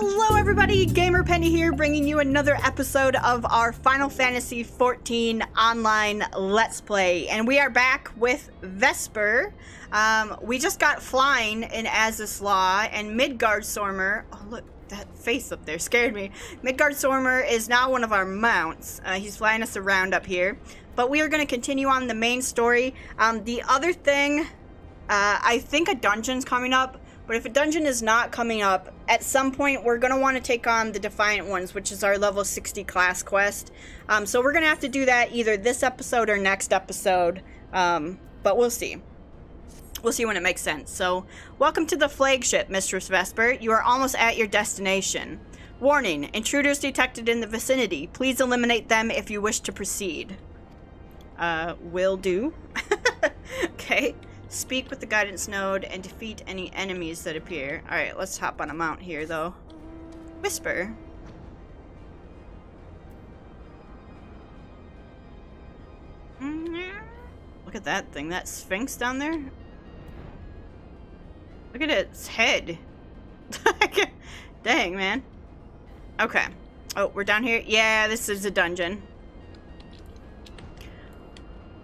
Hello everybody, GamerPenny here, bringing you another episode of our Final Fantasy XIV Online Let's Play. And we are back with Vesper. We just got flying in Azislaw, and Midgardsormr, oh look, that face up there scared me. Midgardsormr is now one of our mounts. He's flying us around up here. But we are going to continue on the main story. The other thing, I think a dungeon's coming up. But if a dungeon is not coming up, at some point we're going to want to take on the Defiant Ones, which is our level 60 class quest. So we're going to have to do that either this episode or next episode. But we'll see. We'll see when it makes sense. So, welcome to the flagship, Mistress Vesper. You are almost at your destination. Warning, intruders detected in the vicinity. Please eliminate them if you wish to proceed. Will do. Okay. Speak with the guidance node and defeat any enemies that appear. Alright, let's hop on a mount here, though. Whisper. Look at that thing. That Sphinx down there. Look at its head. Dang, man. Okay. Oh, we're down here? Yeah, this is a dungeon.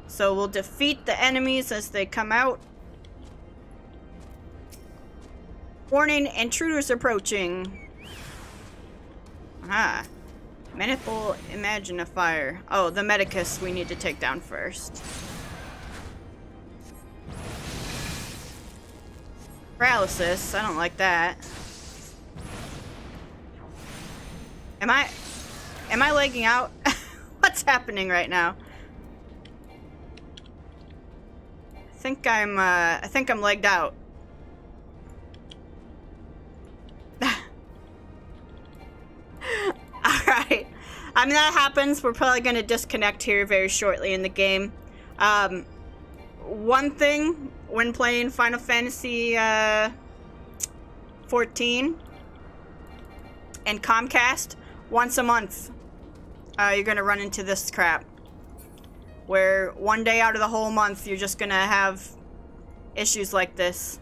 So we'll defeat the enemies as they come out. Warning, intruders approaching. Ah. Manifold Imaginifier. Oh, the Medicus we need to take down first. Paralysis, I don't like that. Am I lagging out? What's happening right now? I think I'm legged out. Alright. I mean, that happens. We're probably going to disconnect here very shortly in the game. One thing when playing Final Fantasy 14 and Comcast, once a month, you're going to run into this crap. Where one day out of the whole month, you're just gonna have issues like this.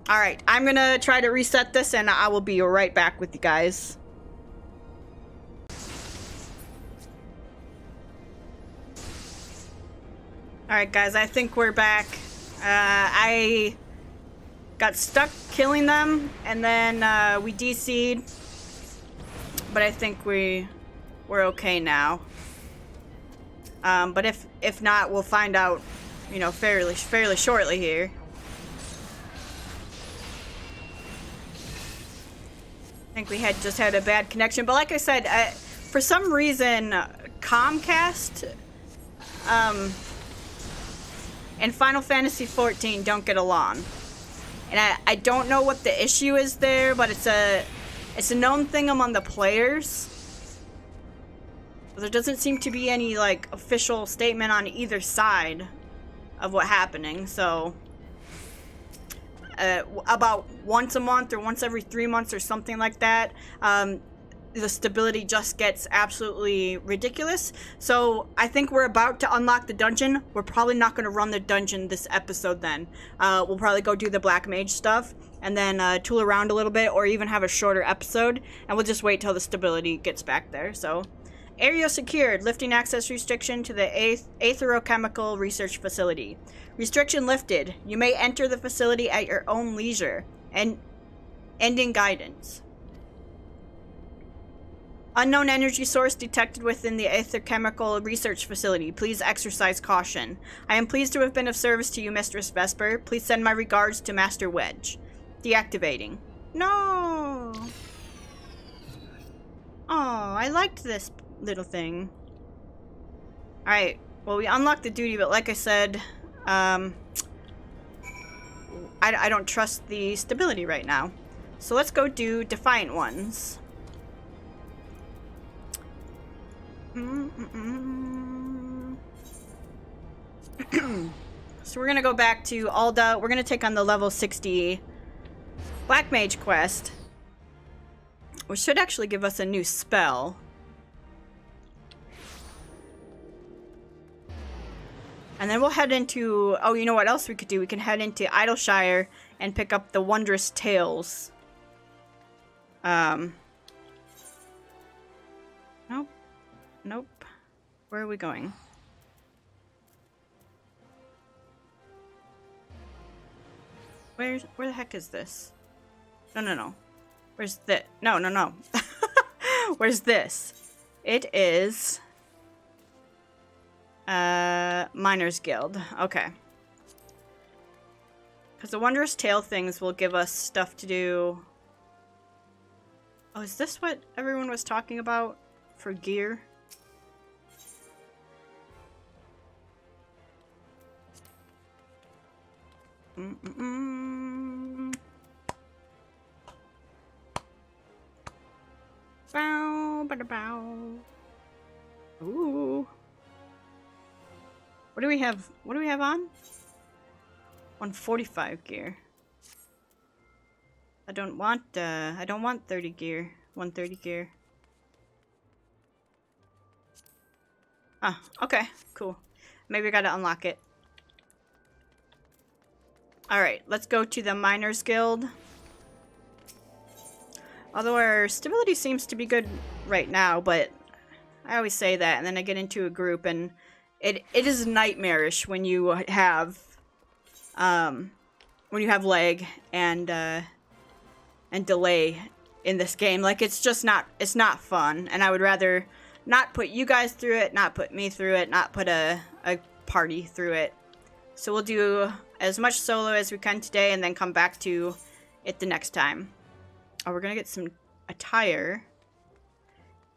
Alright, I'm gonna try to reset this and I will be right back with you guys. Alright guys, I think we're back. I got stuck killing them and then we DC'd. But I think we're okay now. But if not, we'll find out, you know, fairly shortly here. I think we just had a bad connection, but like I said, for some reason, Comcast and Final Fantasy XIV don't get along, and I don't know what the issue is there, but it's a known thing among the players. There doesn't seem to be any, like, official statement on either side of what's happening, so about once a month or once every 3 months or something like that, the stability just gets absolutely ridiculous. So I think we're about to unlock the dungeon. We're probably not going to run the dungeon this episode then. We'll probably go do the Black Mage stuff and then tool around a little bit, or even have a shorter episode, and we'll just wait till the stability gets back there. So area secured. Lifting access restriction to the Aetherochemical Research Facility. Restriction lifted. You may enter the facility at your own leisure. And ending guidance. Unknown energy source detected within the Aetherochemical Research Facility. Please exercise caution. I am pleased to have been of service to you, Mistress Vesper. Please send my regards to Master Wedge. Deactivating. No! Oh, I liked this little thing. Alright, well, we unlocked the duty, but like I said, I don't trust the stability right now. So let's go do Defiant Ones. So we're gonna go back to Alda. We're gonna take on the level 60 Black Mage quest, which should actually give us a new spell. And then we'll head into... Oh, you know what else we could do? We can head into Idleshire and pick up the Wondrous Tales. Nope. Nope. Where are we going? Where the heck is this? No. Where's this? No. Where's this? It is... Miners Guild. Okay. Because the Wondrous Tale things will give us stuff to do. Oh, is this what everyone was talking about for gear? Bow, bada bow. Ooh. What do we have? What do we have on? 145 gear. I don't want 30 gear. 130 gear. Ah, okay, cool. Maybe I gotta unlock it. Alright, let's go to the Miners Guild. Although our stability seems to be good right now, but I always say that, and then I get into a group, and it is nightmarish when you have lag and delay in this game. Like, it's just not fun, and I would rather not put you guys through it, not put me through it, not put a party through it. So we'll do as much solo as we can today, and then come back to it the next time. Oh, we're gonna get some attire.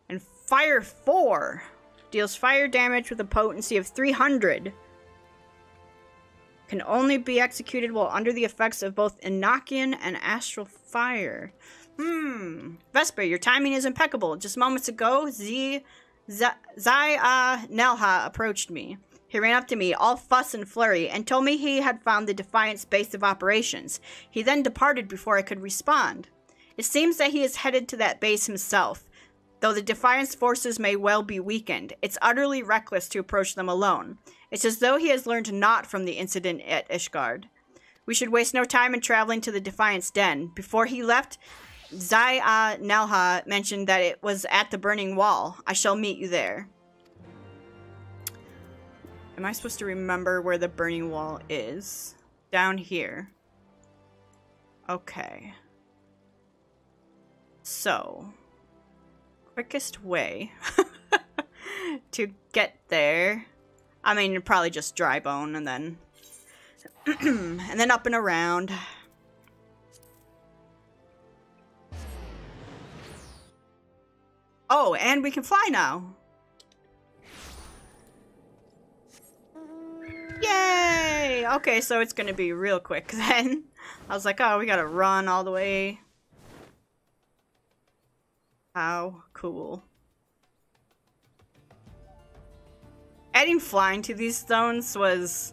And Fire 4 deals fire damage with a potency of 300. Can only be executed while under the effects of both Enochian and Astral Fire. Vesper, your timing is impeccable. Just moments ago, Nelha approached me. He ran up to me, all fuss and flurry, and told me he had found the Defiant's base of operations. He then departed before I could respond. It seems that he is headed to that base himself. Though the Defiant's forces may well be weakened, it's utterly reckless to approach them alone. It's as though he has learned naught from the incident at Ishgard. We should waste no time in traveling to the Defiant's den. Before he left, Nelha mentioned that it was at the Burning Wall. I shall meet you there. Am I supposed to remember where the Burning Wall is? Down here. Okay. So, quickest way to get there. I mean, probably just dry bone and then and then up and around. Oh, and we can fly now. Yay! Okay, so it's gonna be real quick then. I was like, oh, we gotta run all the way. How cool. Adding flying to these zones was...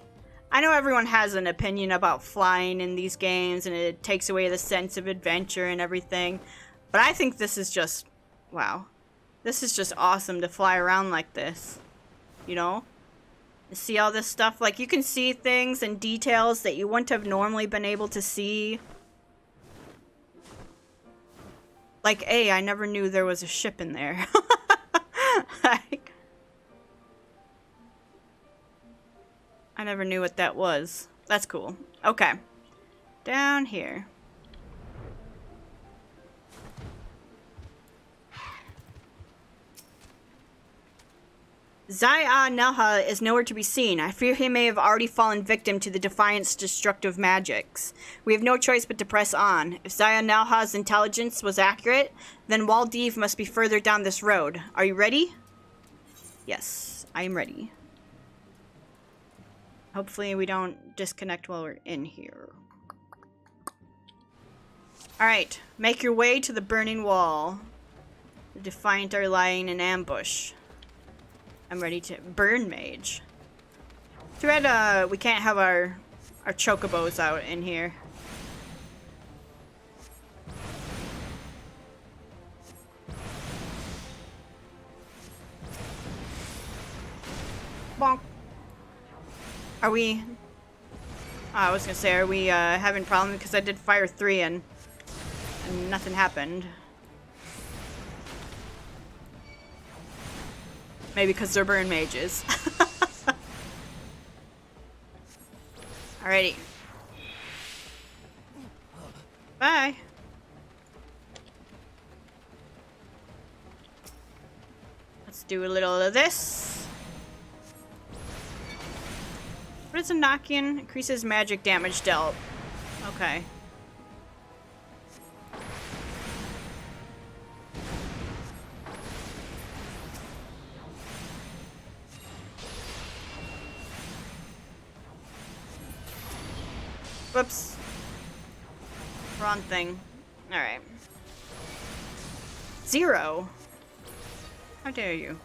I know everyone has an opinion about flying in these games, and it takes away the sense of adventure and everything. But I think this is just... wow. This is just awesome to fly around like this. You know? See all this stuff? Like, you can see things and details that you wouldn't have normally been able to see. Like, hey, I never knew there was a ship in there. Like, I never knew what that was. That's cool. Okay. Down here. Nelha is nowhere to be seen. I fear he may have already fallen victim to the Defiant's destructive magics. We have no choice but to press on. If Nelha's intelligence was accurate, then Waldiv must be further down this road. Are you ready? Yes, I am ready. Hopefully we don't disconnect while we're in here. Alright, make your way to the Burning Wall. The Defiant are lying in ambush. I'm ready to burn Mage. Too bad we can't have our chocobos out in here. Bonk. Are we... I was gonna say, are we having problems? Because I did fire 3 and nothing happened. Maybe because they're burn mages. Alrighty. Bye. Let's do a little of this. What is a knock-in? Increases magic damage dealt. Okay. Whoops. Wrong thing. Alright. 0. How dare you?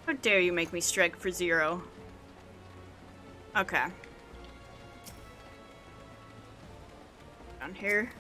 How dare you make me strike for 0? Okay. Down here.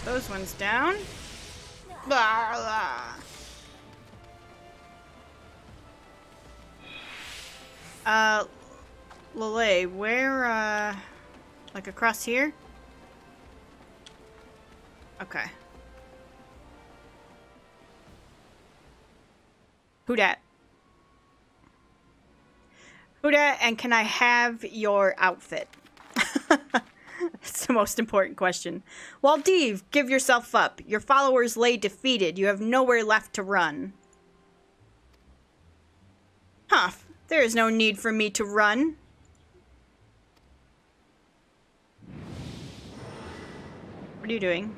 Those ones down. Blah, blah. Lele, where, like across here? Okay. Who dat? Who dat, and can I have your outfit? That's the most important question. Waldiv, give yourself up. Your followers lay defeated. You have nowhere left to run. Huh. There is no need for me to run. What are you doing?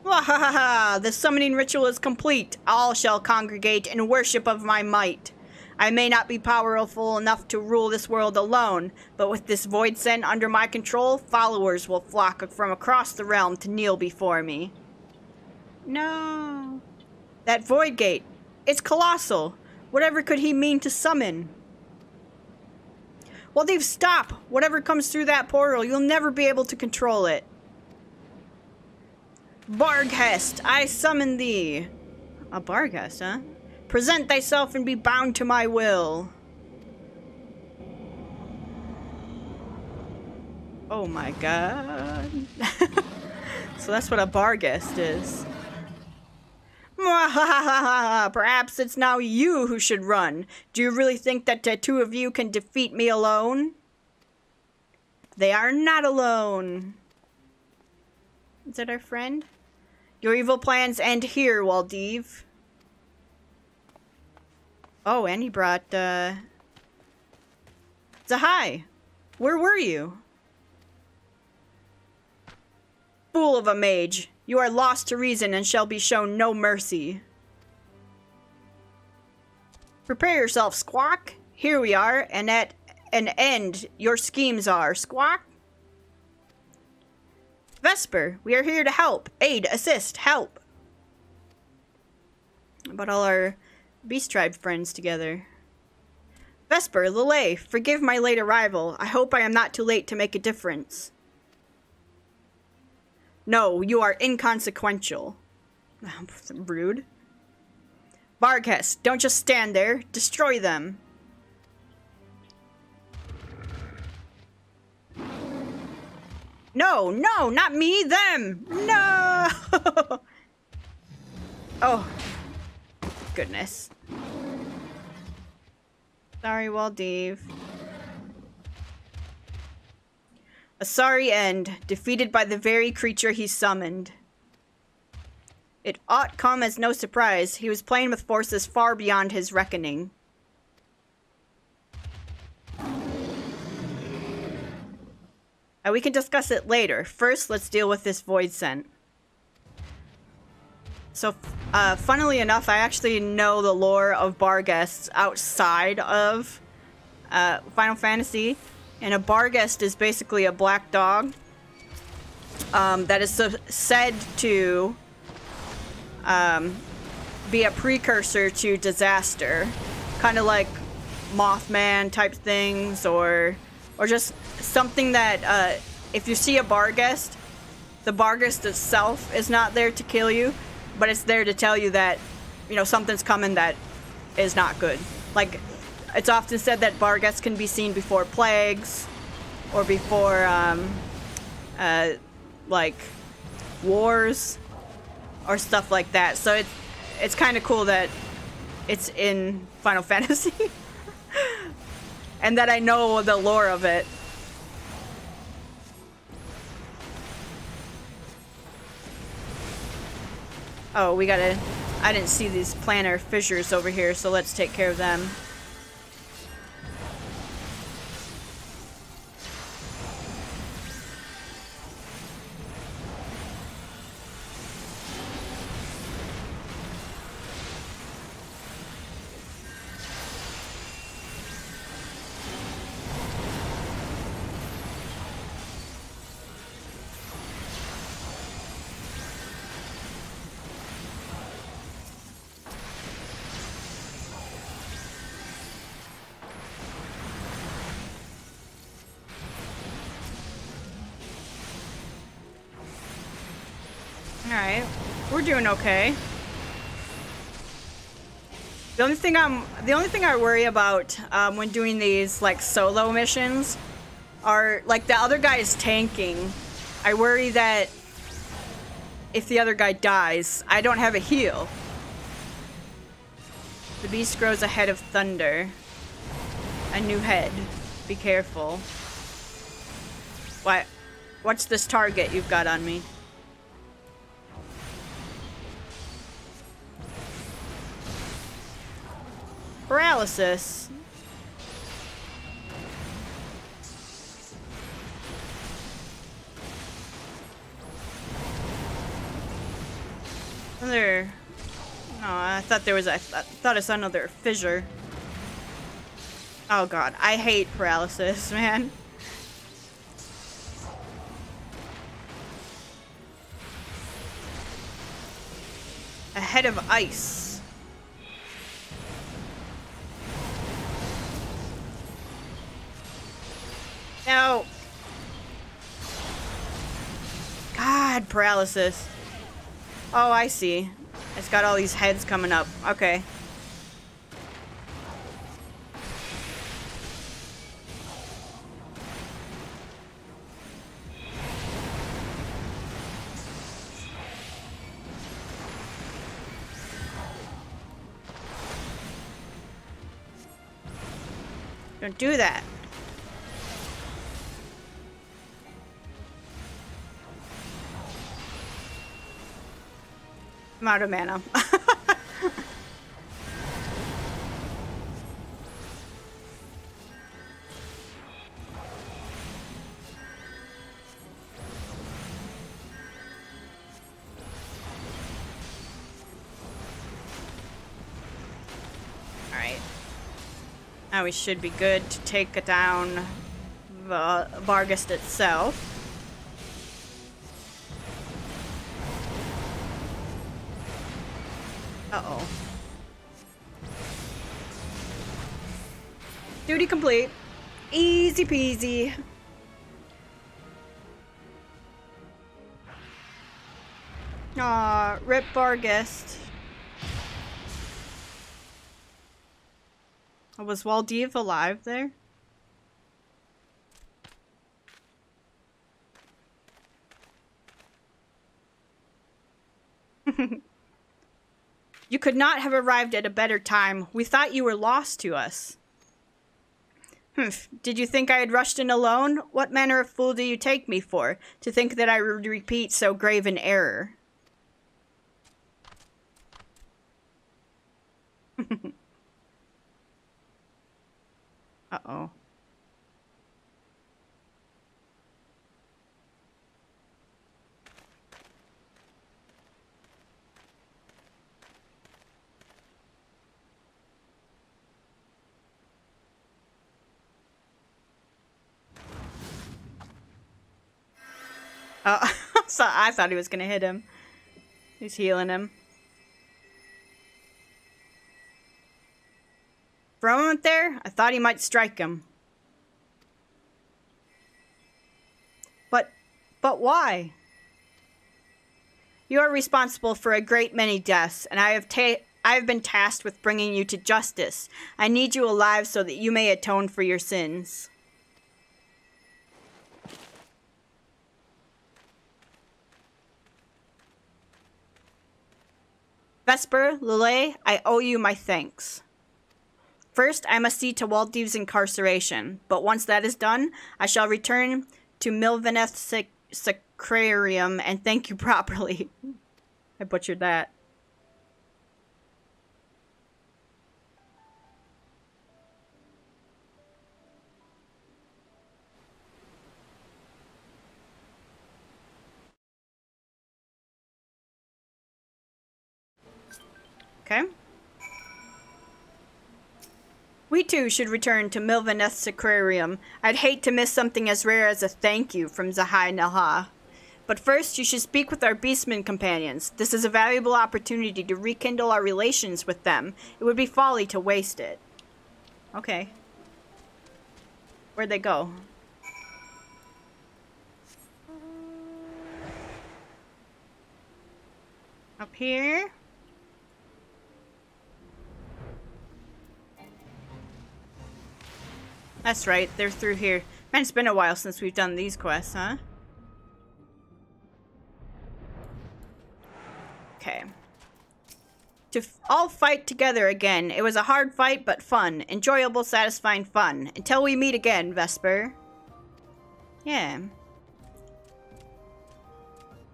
Wahaha! The summoning ritual is complete. All shall congregate in worship of my might. I may not be powerful enough to rule this world alone, but with this void scent under my control, followers will flock from across the realm to kneel before me. No. That void gate. It's colossal. Whatever could he mean to summon? Well, Dave, stop! Whatever comes through that portal, you'll never be able to control it. Barghest, I summon thee. A Barghest, huh? Present thyself and be bound to my will. Oh my god. So that's what a Barghest is. Perhaps it's now you who should run. Do you really think that the two of you can defeat me alone? They are not alone. Is that our friend? Your evil plans end here, Waldiv. Oh, and he brought, Zahai! Where were you? Fool of a mage! You are lost to reason and shall be shown no mercy. Prepare yourself, Squawk! Here we are, and at an end your schemes are, Squawk! Vesper, we are here to help. Aid, assist, help! How about all our Beast Tribe friends together? Vesper, Lele, forgive my late arrival. I hope I am not too late to make a difference. No, you are inconsequential. Rude. Barghest, don't just stand there. Destroy them. No, no, not me, them! No! Oh. Goodness. Sorry, Waldiv. A sorry end, defeated by the very creature he summoned. It ought come as no surprise. He was playing with forces far beyond his reckoning. We can discuss it later. First, let's deal with this void scent. So, funnily enough, I actually know the lore of Barghests outside of Final Fantasy, and a Barghest is basically a black dog that is said to be a precursor to disaster, kind of like Mothman type things, or just something that if you see a Barghest, the Barghest itself is not there to kill you, but it's there to tell you that, you know, something's coming that is not good. Like, it's often said that Barghests can be seen before plagues, or before, like, wars, or stuff like that. So it's kind of cool that it's in Final Fantasy, and that I know the lore of it. Oh, we gotta... I didn't see these planar fissures over here, so let's take care of them. Alright, we're doing okay. The only thing I worry about when doing these like solo missions are like the other guy is tanking. I worry that if the other guy dies, I don't have a heal. The beast grows a head of thunder. A new head. Be careful. What? What's this target you've got on me? Paralysis. Another... No, I thought there was a... I thought I saw another fissure. Oh god, I hate paralysis, man. A head of ice. No. God, paralysis. Oh, I see. It's got all these heads coming up. Okay. Don't do that. I'm out of mana. Alright. Now we should be good to take down the Barghest itself. Uh-oh. Duty complete. Easy peasy. Aw, rip Barghest. Was Waldiv alive there? You could not have arrived at a better time. We thought you were lost to us. Did you think I had rushed in alone? What manner of fool do you take me for, to think that I would repeat so grave an error? Uh-oh. Oh, so I thought he was gonna hit him. He's healing him. For a moment there, I thought he might strike him. But why? You are responsible for a great many deaths, and I have been tasked with bringing you to justice. I need you alive so that you may atone for your sins. Vesper, Let, I owe you my thanks. First, I must see to Waldeve's incarceration, but once that is done, I shall return to Milvaneth Sacrarium and thank you properly. I butchered that. Okay. We too should return to Milvaneth Sacrarium. I'd hate to miss something as rare as a thank you from Zahai Nalha. But first, you should speak with our beastmen companions. This is a valuable opportunity to rekindle our relations with them. It would be folly to waste it. Okay. Where'd they go? Up here? That's right, they're through here. Man, it's been a while since we've done these quests, huh? Okay. To all fight together again. It was a hard fight, but fun. Enjoyable, satisfying fun. Until we meet again, Vesper. Yeah.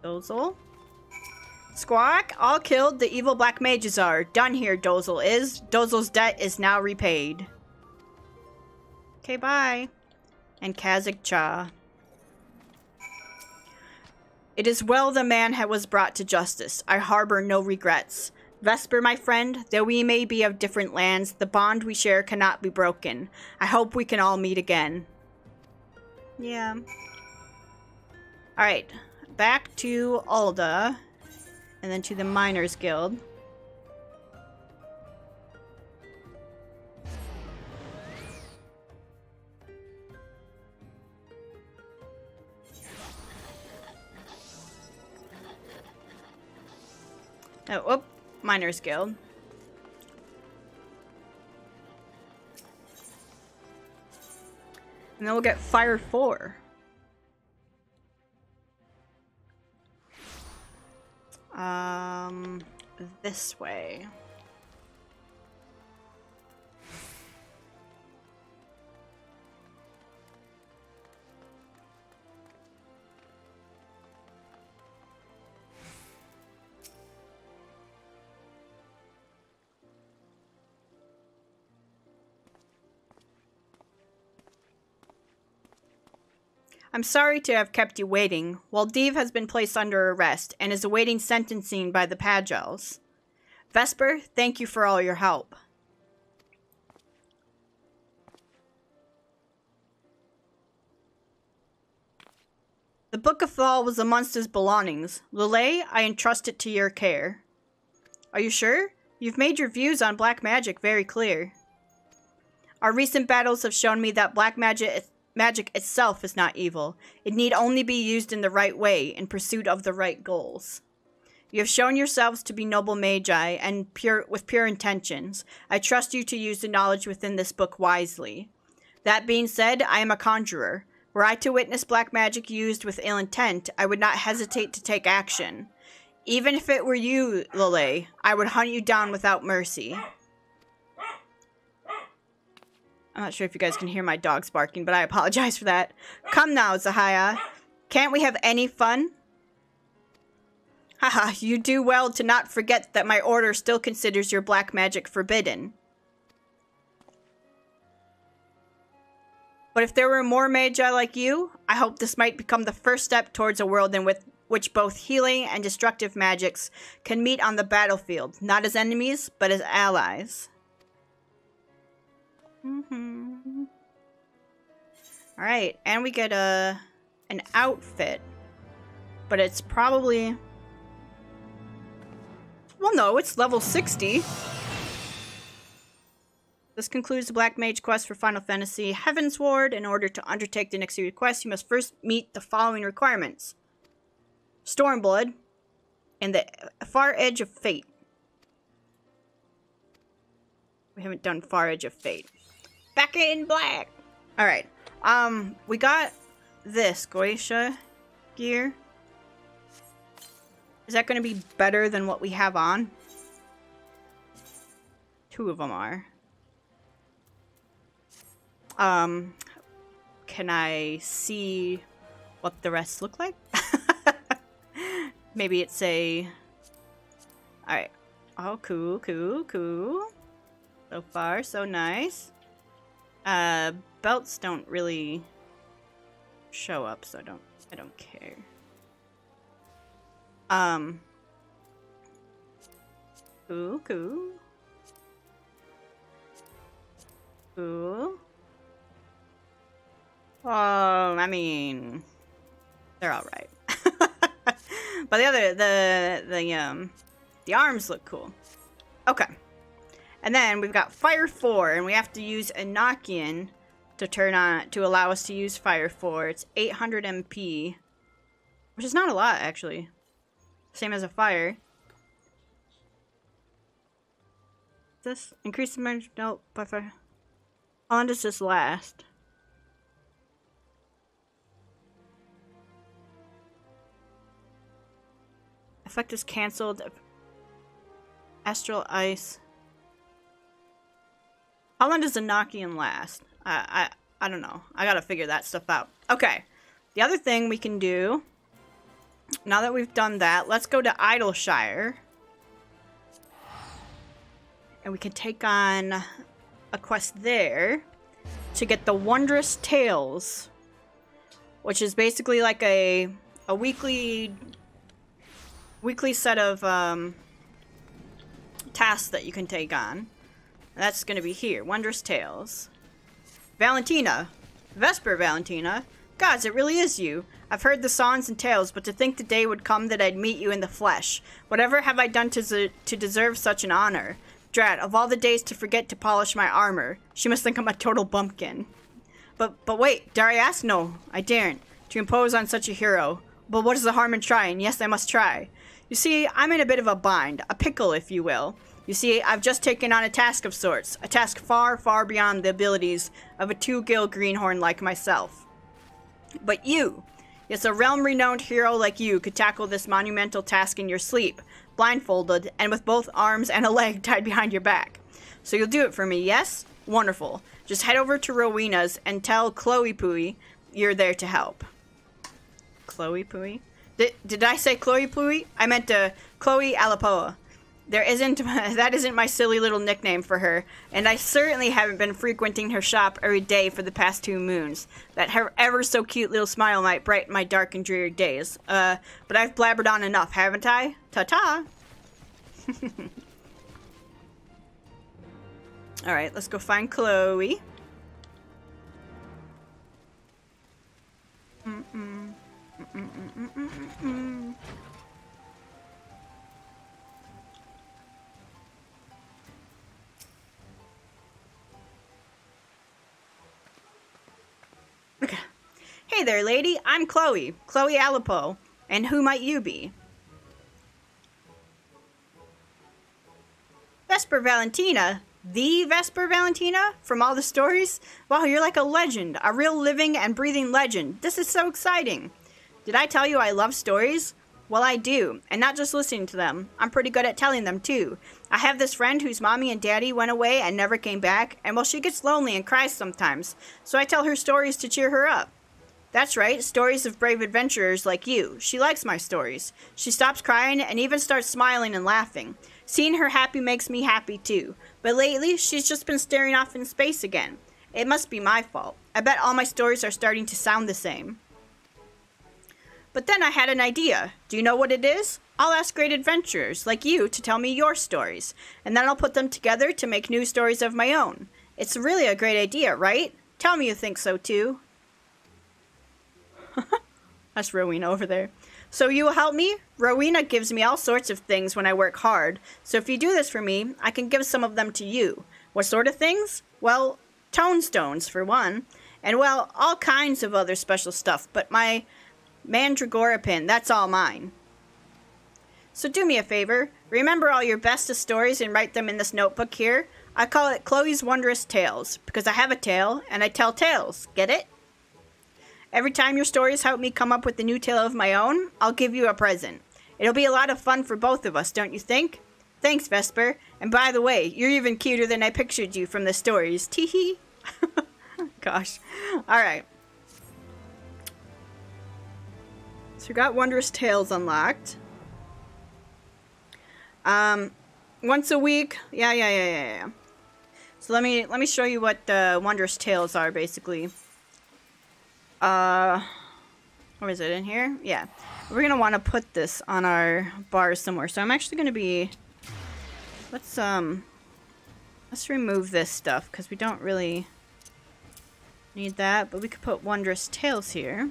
Dozel. Squawk, all killed. The evil black mages are. Done here, Dozel is. Dozel's debt is now repaid. Okay, bye. And Kazakh Cha. It is well the man was brought to justice. I harbor no regrets. Vesper, my friend, though we may be of different lands, the bond we share cannot be broken. I hope we can all meet again. Yeah. Alright. Back to Alda. And then to the Miners Guild. Oh, whoop. Miners Guild. And then we'll get Fire 4. This way. I'm sorry to have kept you waiting. Waldeve has been placed under arrest and is awaiting sentencing by the Pagels. Vesper, thank you for all your help. The Book of Fall was amongst his belongings. Lele, I entrust it to your care. Are you sure? You've made your views on black magic very clear. Our recent battles have shown me that black magic itself is not evil. It need only be used in the right way, in pursuit of the right goals. You have shown yourselves to be noble magi, and with pure intentions. I trust you to use the knowledge within this book wisely. That being said, I am a conjurer. Were I to witness black magic used with ill intent, I would not hesitate to take action. Even if it were you, Lele, I would hunt you down without mercy. I'm not sure if you guys can hear my dogs barking, but I apologize for that. Come now, Zahaya. Can't we have any fun? Haha, you do well to not forget that my order still considers your black magic forbidden. But if there were more magi like you, I hope this might become the first step towards a world in which both healing and destructive magics can meet on the battlefield, not as enemies, but as allies. Alright, and we get an outfit. but it's probably... Well, no, it's level 60. This concludes the Black Mage quest for Final Fantasy Heavensward. In order to undertake the next series of quests, you must first meet the following requirements. Stormblood and the Far Edge of Fate. We haven't done Far Edge of Fate. Back in black! Alright. We got this Goetia gear. Is that going to be better than what we have on? 2 of them are. Can I see what the rest look like? Maybe it's a... Alright. Oh, cool, cool, cool. So far, so nice. Belts don't really show up, so I don't care. Cool, cool. Cool. I mean, they're all right. But the arms look cool. Okay. And then we've got Fire 4, and we have to use Enochian to allow us to use Fire 4. It's 800 MP, which is not a lot actually. Same as a fire. This increase the damage dealt by fire. How long does this last? Effect is cancelled. Astral Ice. How long does the Enochian last? I don't know. I gotta figure that stuff out. Okay. The other thing we can do, now that we've done that, let's go to Idleshire. And we can take on a quest there to get the Wondrous Tales, which is basically like a weekly set of tasks that you can take on. And that's going to be here. Wondrous Tales. Valentina. Vesper Valentina. Gods, it really is you. I've heard the songs and tales, but to think the day would come that I'd meet you in the flesh. Whatever have I done to deserve such an honor? Drat, of all the days to forget to polish my armor. She must think I'm a total bumpkin. But wait, dare I ask? No, I daren't. To impose on such a hero. But what is the harm in trying? Yes, I must try. You see, I'm in a bit of a bind. A pickle, if you will. You see, I've just taken on a task of sorts. A task far, far beyond the abilities of a two-gill greenhorn like myself. But you, yes, a realm-renowned hero like you could tackle this monumental task in your sleep, blindfolded, and with both arms and a leg tied behind your back. So you'll do it for me, yes? Wonderful. Just head over to Rowena's and tell Chloe Pooey you're there to help. Chloe Pooey? Did I say Chloe Pooey? I meant Chloe Alapoa. That isn't my silly little nickname for her, and I certainly haven't been frequenting her shop every day for the past 2 moons. That her ever so cute little smile might brighten my dark and dreary days. But I've blabbered on enough, haven't I? Ta-ta! Alright, let's go find Chloe. Okay. Hey there, lady. I'm Chloe. Chloe Alapo. And who might you be? Vesper Valentina? The Vesper Valentina? From all the stories? Wow, you're like a legend. A real living and breathing legend. This is so exciting. Did I tell you I love stories? Well, I do. And not just listening to them. I'm pretty good at telling them, too. I have this friend whose mommy and daddy went away and never came back. And well, she gets lonely and cries sometimes. So I tell her stories to cheer her up. That's right, stories of brave adventurers like you. She likes my stories. She stops crying and even starts smiling and laughing. Seeing her happy makes me happy too. But lately, she's just been staring off in space again. It must be my fault. I bet all my stories are starting to sound the same. But then I had an idea. Do you know what it is? I'll ask great adventurers like you to tell me your stories. And then I'll put them together to make new stories of my own. It's really a great idea, right? Tell me you think so too. That's Rowena over there. So you will help me? Rowena gives me all sorts of things when I work hard. So if you do this for me, I can give some of them to you. What sort of things? Well, tone stones for one. And well, all kinds of other special stuff. But my Mandragora pin, that's all mine. So do me a favor. Remember all your bestest stories and write them in this notebook here. I call it Chloe's Wondrous Tales. Because I have a tale and I tell tales. Get it? Every time your stories help me come up with a new tale of my own, I'll give you a present. It'll be a lot of fun for both of us, don't you think? Thanks, Vesper. And by the way, you're even cuter than I pictured you from the stories. Tee-hee. Gosh. Alright. So we got Wondrous Tales unlocked. Once a week. Yeah. So let me show you what the Wondrous Tales are, basically. Or is it in here? Yeah. We're gonna want to put this on our bar somewhere. So I'm actually gonna be... Let's remove this stuff, because we don't really need that. But we could put Wondrous Tales here.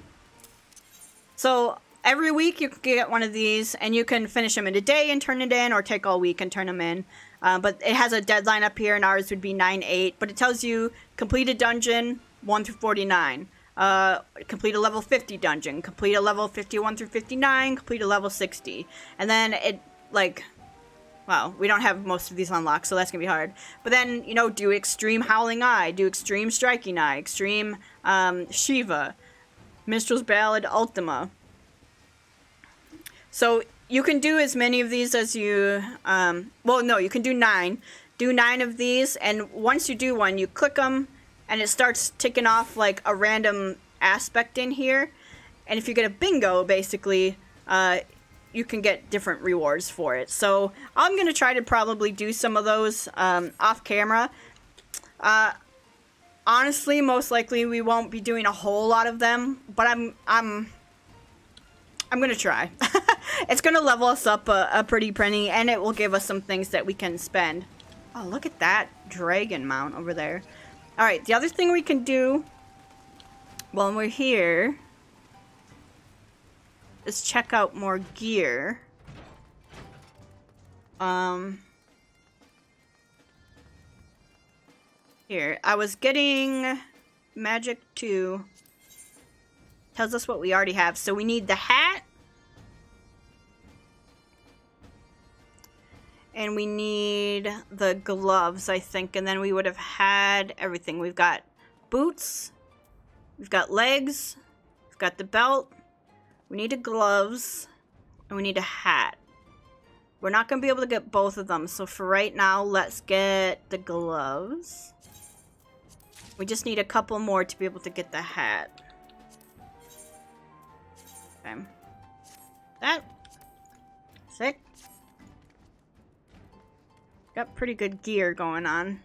So every week you can get one of these, and you can finish them in a day and turn it in, or take all week and turn them in. But it has a deadline up here, and ours would be 9/8. But it tells you complete a dungeon 1 through 49. Complete a level 50 dungeon, complete a level 51 through 59, complete a level 60. And then it, like, well, we don't have most of these unlocked, so that's gonna be hard. But then, you know, do Extreme Howling Eye, do Extreme Striking Eye, Extreme Shiva, Minstrel's Ballad Ultima. So you can do as many of these as you, well, no, you can do 9. Do 9 of these, and once you do one, you click them, and it starts ticking off like a random aspect in here. And if you get a bingo, basically, you can get different rewards for it. So I'm going to try to probably do some of those off camera. Honestly, most likely we won't be doing a whole lot of them, but I'm going to try. It's going to level us up a pretty penny, and it will give us some things that we can spend. Oh, look at that dragon mount over there. Alright, the other thing we can do while we're here is check out more gear. Here, I was getting Magic 2. Tells us what we already have. So we need the hat. And we need the gloves, I think. And then we would have had everything. We've got boots. We've got legs. We've got the belt. We need the gloves. And we need a hat. We're not going to be able to get both of them. So for right now, let's get the gloves. We just need a couple more to be able to get the hat. Okay. That. Sick. Got pretty good gear going on.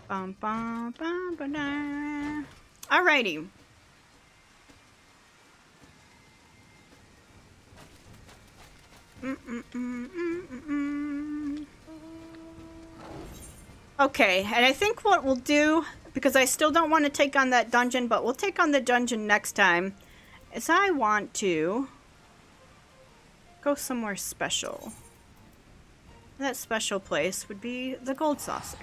Alrighty. Okay, and I think what we'll do, because I still don't want to take on that dungeon, but we'll take on the dungeon next time, is I want to go somewhere special. That special place would be the gold saucer.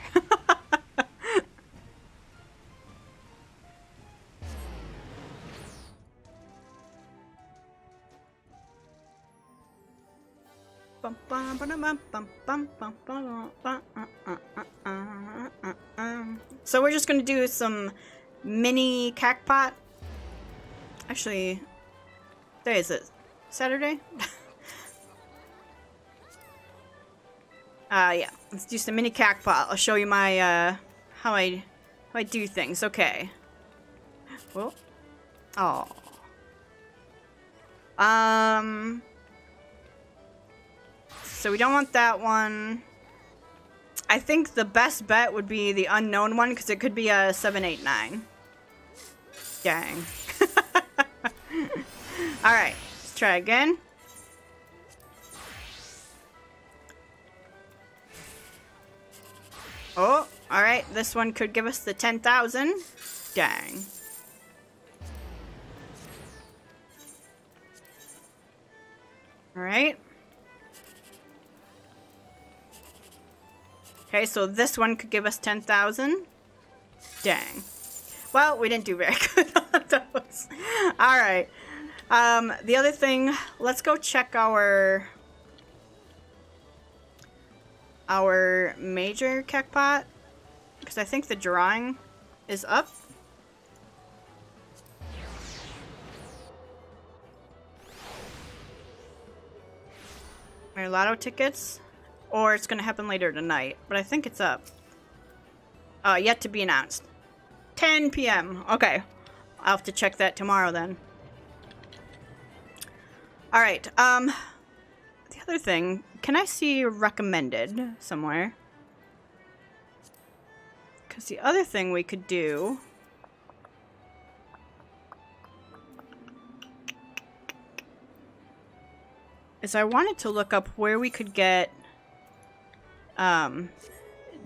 So we're just gonna do some mini cackpot. Actually, today is it? Saturday? Yeah. Let's do some mini cackpot. I'll show you my how I do things. Okay. Well. Oh. So we don't want that one. I think the best bet would be the unknown one, because it could be a 789. Dang. Alright, let's try again. Oh, alright, this one could give us the 10,000. Dang. Alright. Okay, so this one could give us 10,000. Dang. Well, we didn't do very good on those. Alright. The other thing, let's go check our major Kekpot. Because I think the drawing is up. Our lotto tickets. Or it's going to happen later tonight. But I think it's up. Yet to be announced. 10 p.m. Okay. I'll have to check that tomorrow then. Alright. The other thing. Can I see recommended somewhere? Because the other thing we could do... is I wanted to look up where we could get...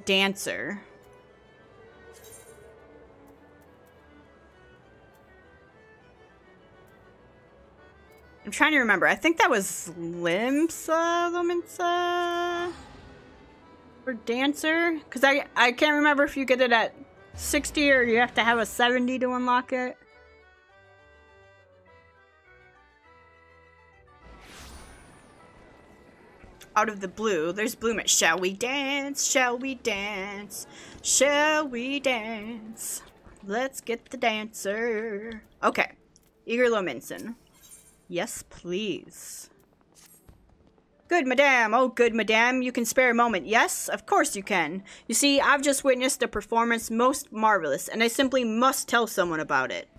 Dancer. I'm trying to remember. I think that was Lominsa for Dancer. Because I can't remember if you get it at 60 or you have to have a 70 to unlock it. Out of the blue, there's Bloomit. Shall we dance? Shall we dance? Shall we dance? Let's get the dancer. Okay. Eager Lominson. Yes, please. Good, madame. Oh, good, madame. You can spare a moment. Yes, of course you can. You see, I've just witnessed a performance most marvelous, and I simply must tell someone about it.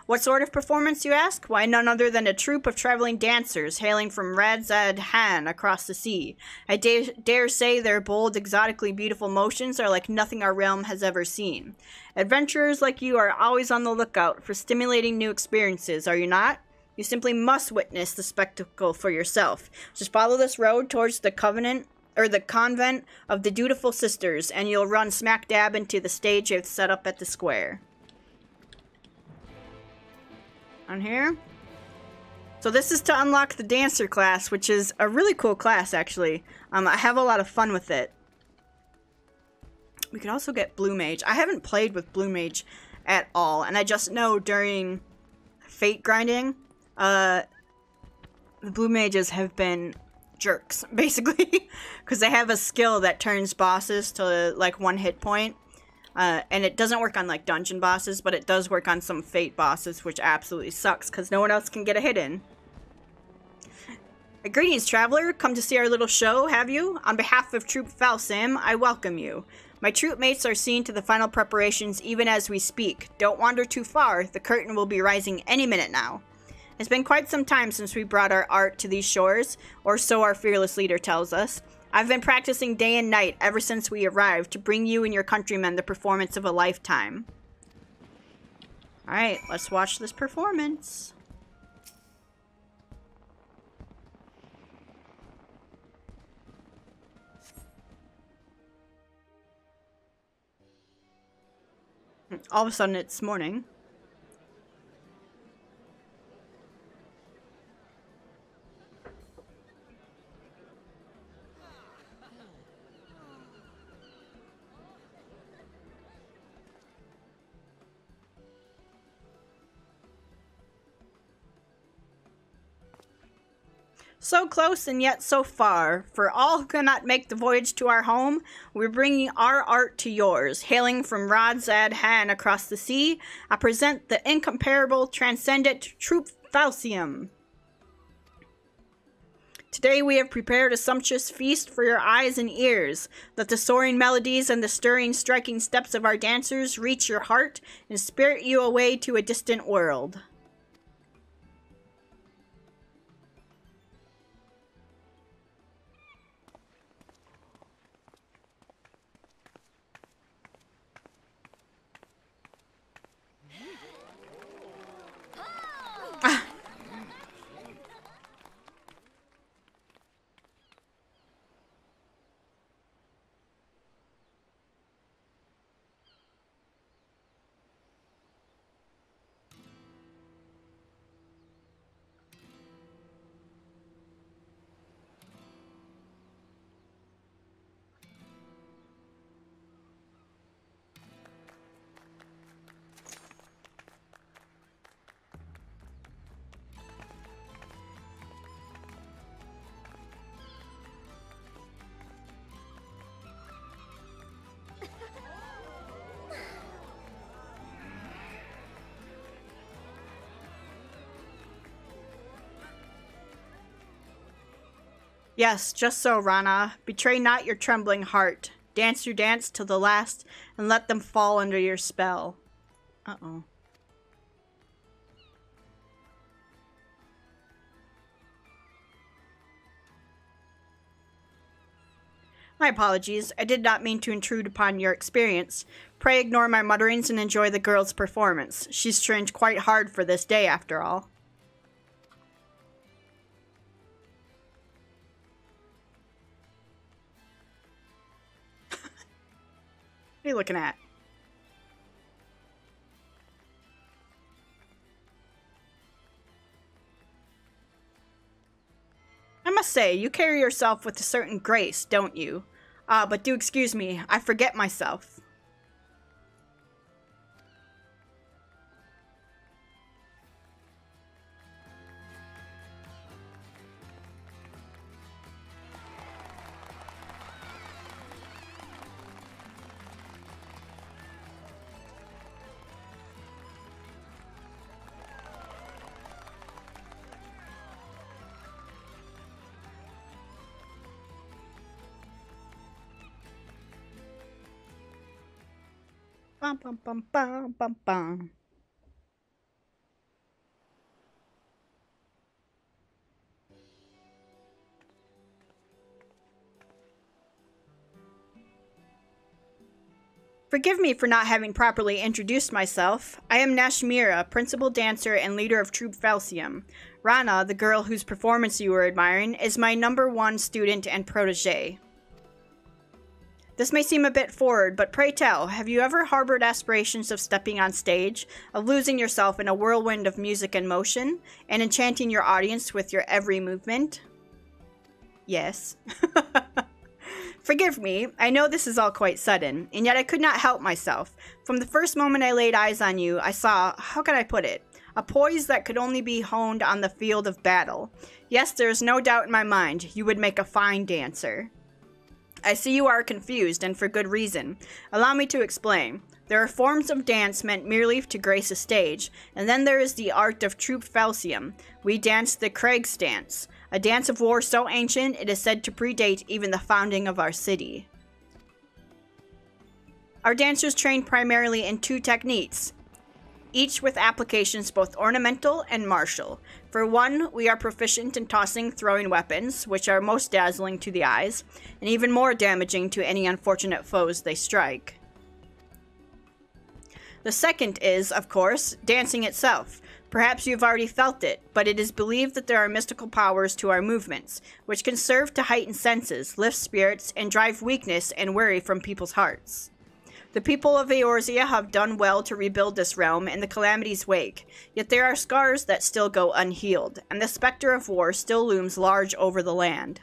What sort of performance, you ask? Why, none other than a troupe of traveling dancers hailing from Radzad Han across the sea. I dare say their bold, exotically beautiful motions are like nothing our realm has ever seen. Adventurers like you are always on the lookout for stimulating new experiences, are you not? You simply must witness the spectacle for yourself. Just follow this road towards the convent of the Dutiful Sisters, and you'll run smack dab into the stage they've set up at the square. On here. So this is to unlock the Dancer class, which is a really cool class, actually. I have a lot of fun with it. We could also get Blue Mage. I haven't played with Blue Mage at all, and I just know during fate grinding, the Blue Mages have been jerks, basically, because they have a skill that turns bosses to, like, 1 hit point. And it doesn't work on, like, dungeon bosses, but it does work on some fate bosses, which absolutely sucks, because no one else can get a hit in. Greetings, traveler. Come to see our little show, have you? On behalf of Troop Falsim, I welcome you. My troop mates are seeing to the final preparations even as we speak. Don't wander too far. The curtain will be rising any minute now. It's been quite some time since we brought our art to these shores, or so our fearless leader tells us. I've been practicing day and night ever since we arrived to bring you and your countrymen the performance of a lifetime. Alright, let's watch this performance. All of a sudden it's morning. So close and yet so far. For all who cannot make the voyage to our home, we're bringing our art to yours. Hailing from Radzad Han across the sea, I present the incomparable, transcendent Troop Falsium. Today we have prepared a sumptuous feast for your eyes and ears. Let the soaring melodies and the stirring, striking steps of our dancers reach your heart and spirit you away to a distant world. Yes, just so, Rana. Betray not your trembling heart. Dance your dance till the last, and let them fall under your spell. Uh-oh. My apologies. I did not mean to intrude upon your experience. Pray ignore my mutterings and enjoy the girl's performance. She's trained quite hard for this day, after all. What are you looking at? I must say, you carry yourself with a certain grace, don't you? But do excuse me, I forget myself. Bum, bum, bum, bum, bum, bum. Forgive me for not having properly introduced myself. I am Nashmira, principal dancer and leader of Troop Felsium. Rana, the girl whose performance you were admiring, is my #1 student and protege. This may seem a bit forward, but pray tell, have you ever harbored aspirations of stepping on stage, of losing yourself in a whirlwind of music and motion, and enchanting your audience with your every movement? Yes. Forgive me, I know this is all quite sudden, and yet I could not help myself. From the first moment I laid eyes on you, I saw, how can I put it, a poise that could only be honed on the field of battle. Yes, there is no doubt in my mind, you would make a fine dancer. I see you are confused, and for good reason. Allow me to explain. There are forms of dance meant merely to grace a stage, and then there is the art of Troop Felsium. We dance the Craig's dance, a dance of war so ancient it is said to predate even the founding of our city. Our dancers train primarily in 2 techniques, each with applications both ornamental and martial. For one, we are proficient in tossing throwing weapons, which are most dazzling to the eyes, and even more damaging to any unfortunate foes they strike. The second is, of course, dancing itself. Perhaps you've already felt it, but it is believed that there are mystical powers to our movements, which can serve to heighten senses, lift spirits, and drive weakness and worry from people's hearts. The people of Eorzea have done well to rebuild this realm in the calamity's wake, yet there are scars that still go unhealed, and the specter of war still looms large over the land.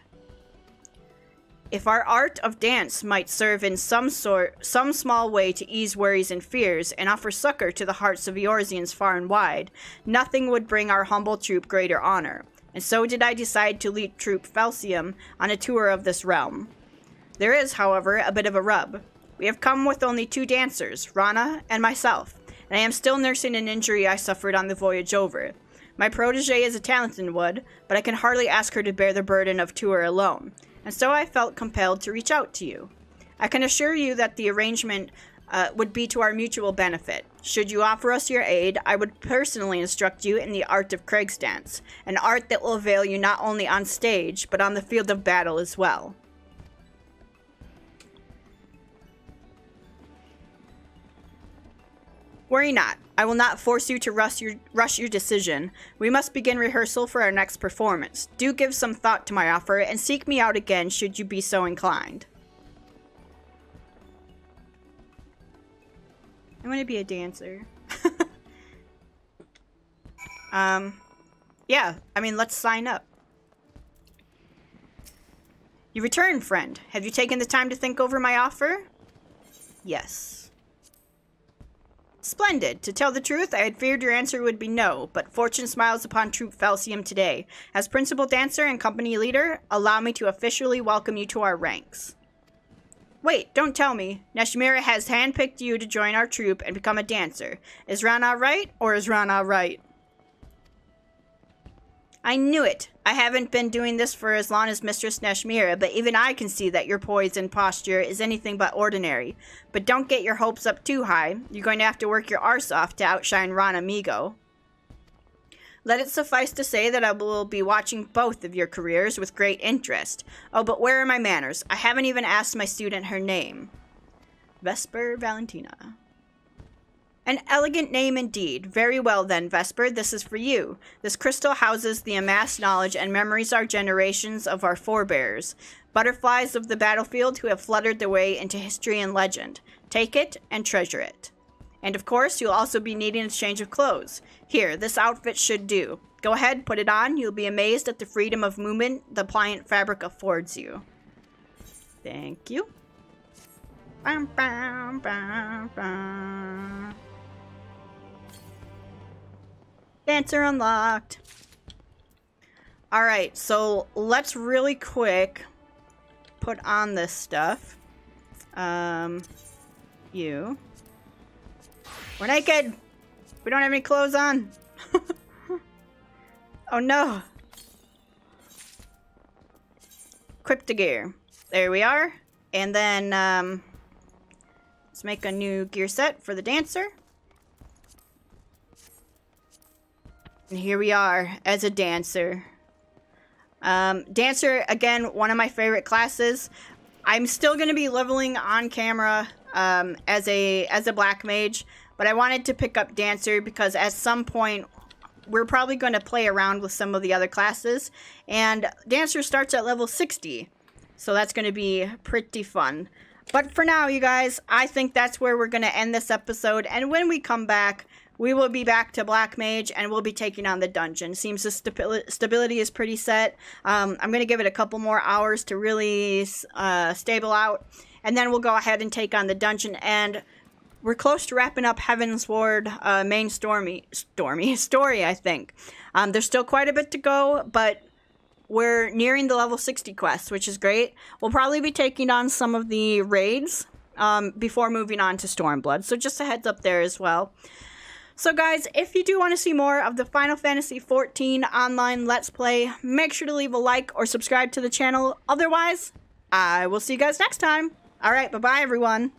If our art of dance might serve in some small way to ease worries and fears, and offer succor to the hearts of Eorzeans far and wide, nothing would bring our humble troop greater honor, and so did I decide to lead Troop Felsium on a tour of this realm. There is, however, a bit of a rub. We have come with only 2 dancers, Rana and myself, and I am still nursing an injury I suffered on the voyage over. My protege is a talented one, but I can hardly ask her to bear the burden of tour alone, and so I felt compelled to reach out to you. I can assure you that the arrangement would be to our mutual benefit. Should you offer us your aid, I would personally instruct you in the art of Craig's dance, an art that will avail you not only on stage, but on the field of battle as well. Worry not. I will not force you to rush your decision. We must begin rehearsal for our next performance. Do give some thought to my offer, and seek me out again should you be so inclined. I want to be a dancer. Yeah, I mean, let's sign up. You return, friend. Have you taken the time to think over my offer? Yes. Splendid. To tell the truth, I had feared your answer would be no, but fortune smiles upon Troop Felsium today. As principal dancer and company leader, allow me to officially welcome you to our ranks. Wait, don't tell me. Nashmira has handpicked you to join our troop and become a dancer. Is Rana right, or is Rana right? I knew it. I haven't been doing this for as long as Mistress Nashmira, but even I can see that your poise and posture is anything but ordinary. But don't get your hopes up too high. You're going to have to work your arse off to outshine Ron Amigo. Let it suffice to say that I will be watching both of your careers with great interest. Oh, but where are my manners? I haven't even asked my student her name. Vesper Valentina. An elegant name indeed. Very well then, Vesper, this is for you. This crystal houses the amassed knowledge and memories our generations of our forebears. Butterflies of the battlefield who have fluttered their way into history and legend. Take it and treasure it. And of course, you'll also be needing a change of clothes. Here, this outfit should do. Go ahead, put it on. You'll be amazed at the freedom of movement the pliant fabric affords you. Thank you. Bam, bam, bam, bam. Dancer unlocked. Alright, so let's really quick put on this stuff. You. We're naked! We don't have any clothes on! Oh no! Cryptogear. There we are. And then, let's make a new gear set for the dancer. And here we are as a dancer. Dancer, again, one of my favorite classes. I'm still going to be leveling on camera as a black mage, but I wanted to pick up dancer because at some point we're probably going to play around with some of the other classes, and dancer starts at level 60, so that's going to be pretty fun. But for now, you guys, I think that's where we're going to end this episode, and when we come back, we will be back to Black Mage, and we'll be taking on the dungeon. Seems the stability is pretty set. I'm going to give it a couple more hours to really stable out, and then we'll go ahead and take on the dungeon, and we're close to wrapping up Heavensward main story, I think. There's still quite a bit to go, but we're nearing the level 60 quest, which is great. We'll probably be taking on some of the raids before moving on to Stormblood, so just a heads up there as well. So guys, if you do want to see more of the Final Fantasy XIV online Let's Play, make sure to leave a like or subscribe to the channel. Otherwise, I will see you guys next time. Alright, bye-bye everyone.